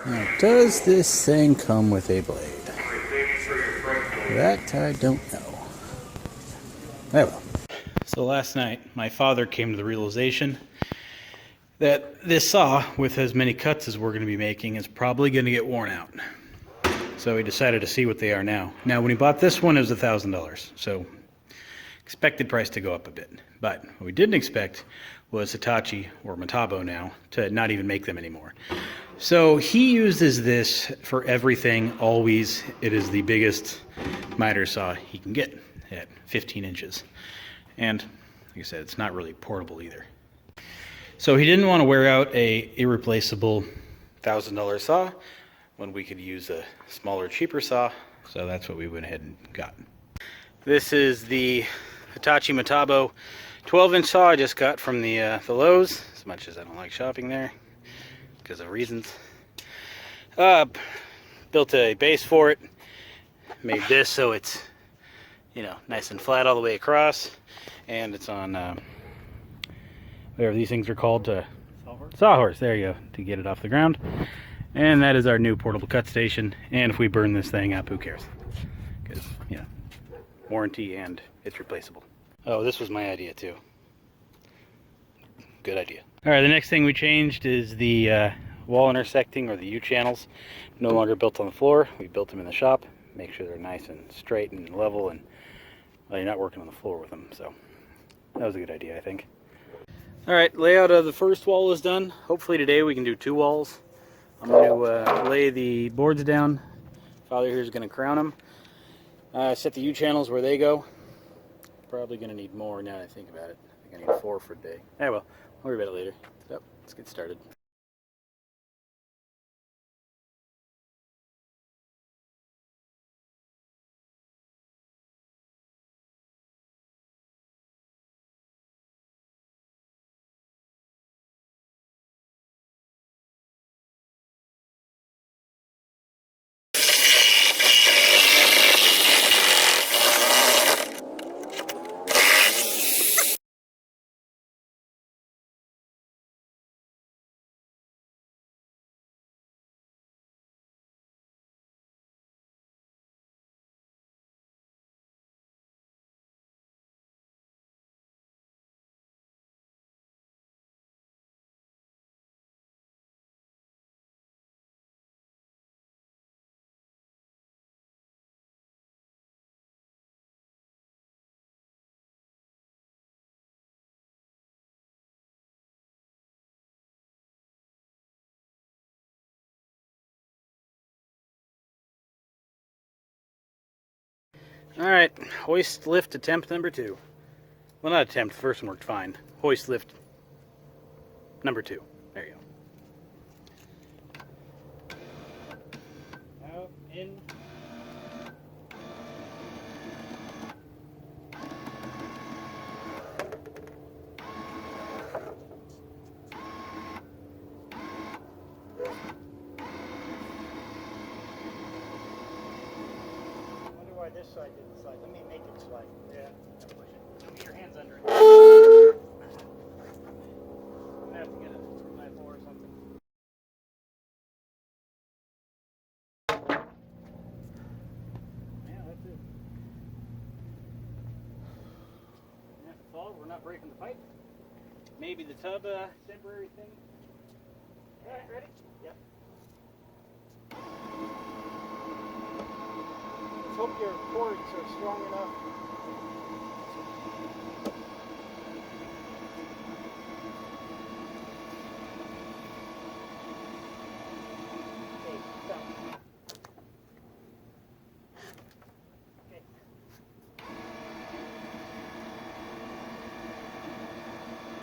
Now, does this thing come with a blade? That I don't know. Oh well. So last night, my father came to the realization that this saw, with as many cuts as we're going to be making, is probably going to get worn out. So he decided to see what they are now. Now, when he bought this one, it was $1,000. So expected price to go up a bit. But what we didn't expect was Hitachi, or Metabo now, to not even make them anymore. So he uses this for everything, always. It is the biggest miter saw he can get at 15 inches. And like I said, it's not really portable either. So he didn't want to wear out a irreplaceable $1,000 saw when we could use a smaller, cheaper saw. So that's what we went ahead and got. This is the Hitachi Metabo 12-inch saw I just got from the Lowe's, as much as I don't like shopping there because of reasons. Built a base for it, made this so it's, you know, nice and flat all the way across, and it's on whatever these things are called, to sawhorse, there you go, to get it off the ground. And that is our new portable cut station, and if we burn this thing up, who cares? Because, you know, warranty and it's replaceable. Oh, this was my idea too. Good idea. All right, the next thing we changed is the wall intersecting, or the U-channels. No longer built on the floor. We built them in the shop. Make sure they're nice and straight and level, and well, you're not working on the floor with them. So that was a good idea, I think. All right, layout of the first wall is done. Hopefully today we can do 2 walls. I'm going to lay the boards down. Father here is going to crown them. Set the U-channels where they go. Probably going to need more now that I think about it. I think I need 4 for today. Yeah, well, I'll worry about it later. Yep, let's get started. All right, hoist lift attempt number 2. Well, not attempt, the first one worked fine. Hoist lift number 2. There you go. Out, in. This side didn't slide. Let me make it slide. Yeah, push it. Don't get your hands under it. I'm gonna have to get a 2x4 or something. Yeah, that's it. And if it falls, we're not breaking the pipe. Maybe the tub temporary thing. All right, ready? Yep. Let's hope your cords are strong enough. Okay, stop. Okay.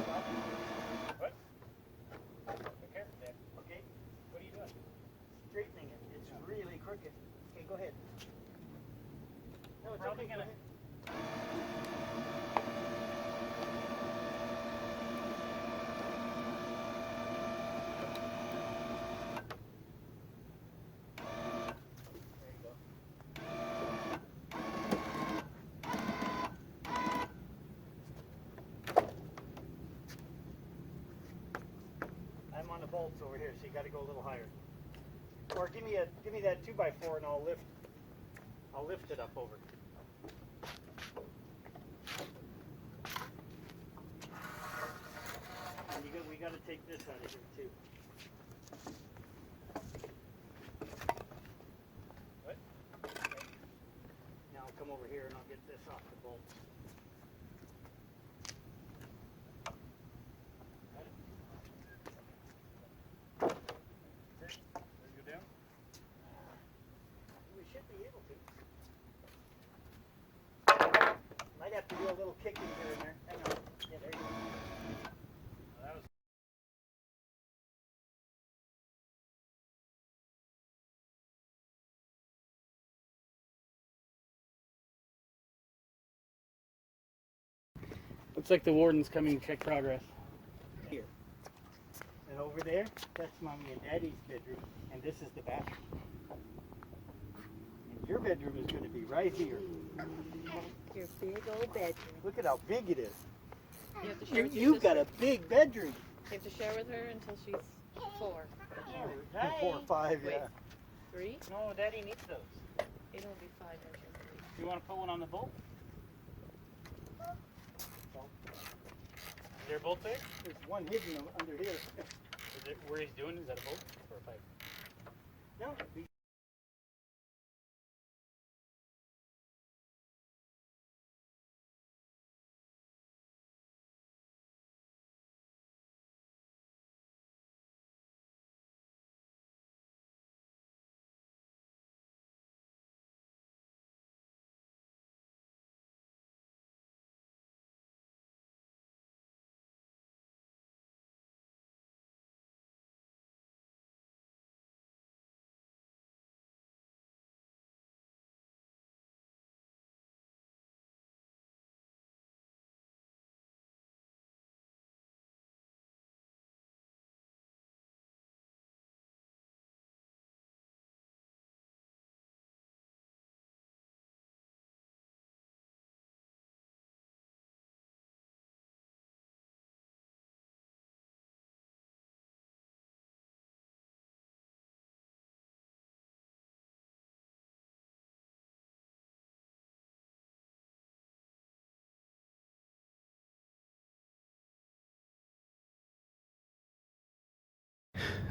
Stop. What? Be careful there. Okay. What are you doing? Straightening it. It's really crooked. Okay, go ahead. No, it's probably gonna. There you go. I'm on the bolts over here, so you got to go a little higher. Or give me that 2x4 and I'll lift it up over. And we got to take this out of here too. What? Okay. Now I'll come over here and I'll get this off the bolt. Might have to do a little kicking here and there. Hang on. Yeah, there you go. Well, that was... Looks like the warden's coming to check progress. Here. And over there, that's Mommy and Daddy's bedroom. And this is the bathroom. And your bedroom is going to be right here. Your big old bedroom. Look at how big it is. You have to share with your You've sister. got a big bedroom. You have to share with her until she's 4. Hi. 4 or 5, Wait. yeah. 3? No, Daddy needs those. It'll be 5 bedrooms. You want to put one on the bolt? Is there a bolt there? There's one hidden under here. Is it where he's doing? Is that a bolt or a pipe? No.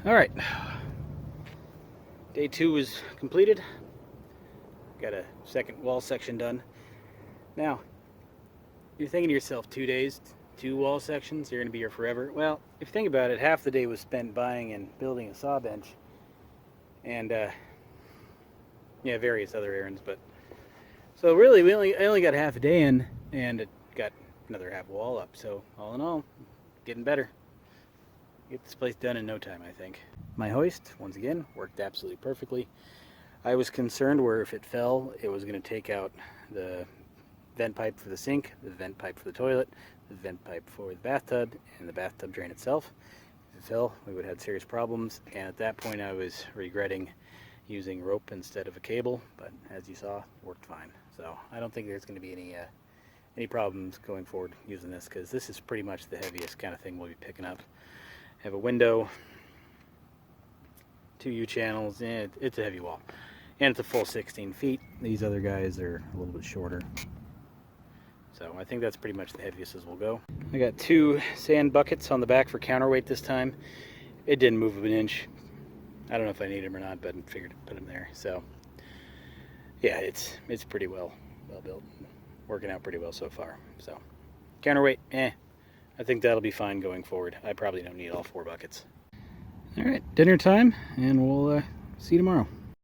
All right, day 2 is completed. Got a second wall section done. Now, you're thinking to yourself, 2 days, 2 wall sections, you're gonna be here forever. Well, if you think about it, half the day was spent buying and building a saw bench and yeah, various other errands, but so really I only got half a day in and it got another half wall up. So all in all, getting better. Get this place done in no time, I think. My hoist, once again, worked absolutely perfectly. I was concerned where if it fell, it was going to take out the vent pipe for the sink, the vent pipe for the toilet, the vent pipe for the bathtub, and the bathtub drain itself. If it fell, we would have had serious problems, and at that point I was regretting using rope instead of a cable, but as you saw, it worked fine. So I don't think there's going to be any problems going forward using this, because this is pretty much the heaviest kind of thing we'll be picking up. Have a window, 2 U-channels, and it's a heavy wall. And it's a full 16 feet. These other guys are a little bit shorter. So I think that's pretty much the heaviest as we'll go. I got 2 sand buckets on the back for counterweight this time. It didn't move an inch. I don't know if I need them or not, but I figured to put them there. So yeah, it's pretty well built. Working out pretty well so far. So counterweight, I think that'll be fine going forward. I probably don't need all 4 buckets. All right, dinner time, and we'll see you tomorrow.